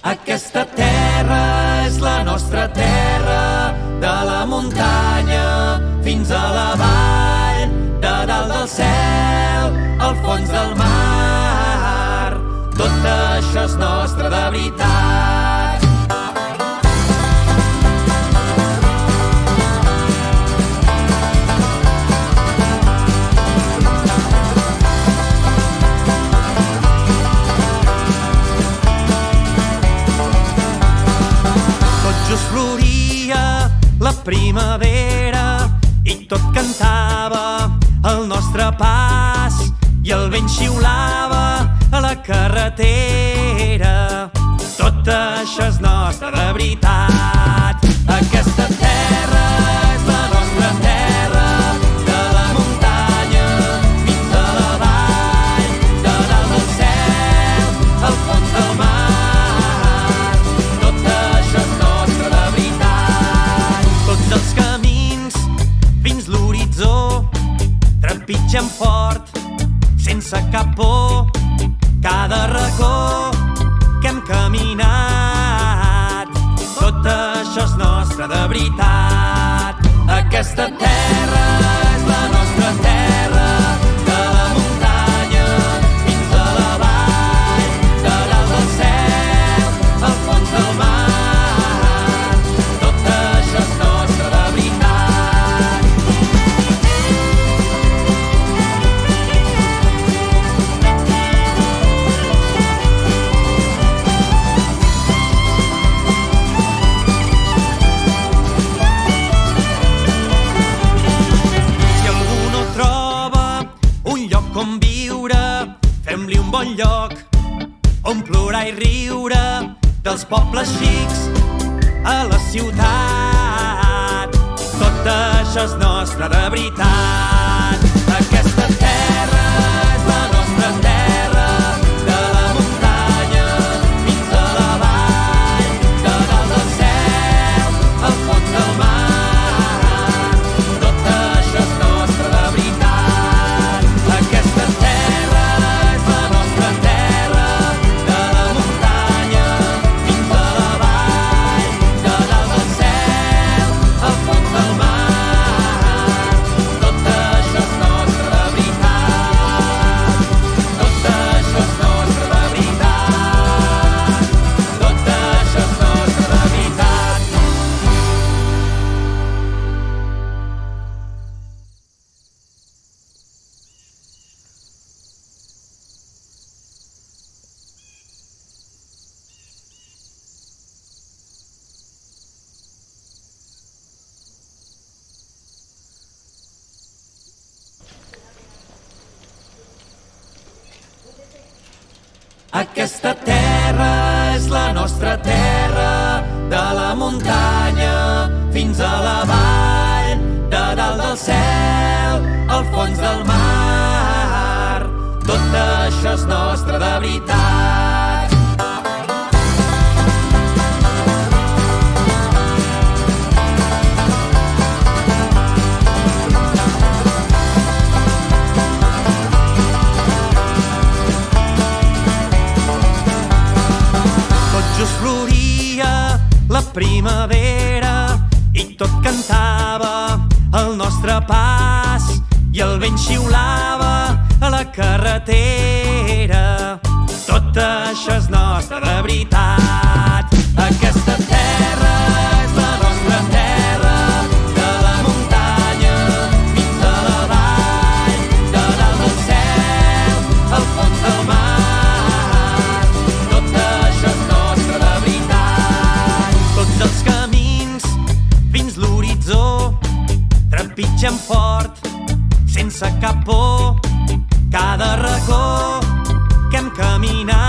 Aquesta terra és la nostra terra, de la muntanya fins a la vall, de dalt del cel al fons del mar. Tot això és nostre de veritat. Just floria la primavera i tot cantava al nostre pas i el vent xiulava a la carretera. Tot això és nostre de veritat. Aquesta terra és la nostra terra, de la muntanya fins a la vall, de dalt del cel al fons del mar. Els camins fins l'horitzó trepitgen fort, sense cap por, cada racó que hem caminat. Tot això és nostre de veritat. Aquesta terra és la nostra terra, de la muntanya fins a la vall, de dalt del cel al fons del mar. On viure, fem-li un bon lloc on plorar i riure, dels pobles xics a la ciutat. Tot això és nostre de veritat. Aquesta terra és la nostra terra, de la muntanya fins a la vall, de dalt del cel al fons del mar. Tot això és nostre de veritat. Aquesta terra és la nostra terra, de la muntanya fins a la vall, de dalt del cel al fons del mar. Tot això és nostre de veritat. Tot això és nostre de veritat. Tot això és nostre de veritat. Aquesta terra és la nostra terra, de la muntanya fins a la vall, de dalt del cel al fons del mar. Tot això és nostre de veritat. Just floria la primavera i tot cantava al nostre pas i el vent xiulava a la carretera. Tot això és nostre de veritat. Aquesta terra és la nostra terra, de la muntanya fins a la vall, de dalt del cel al fons del mar. Els camins fins l'horitzó trepitgen fort, sense cap por, cada racó que hem caminat.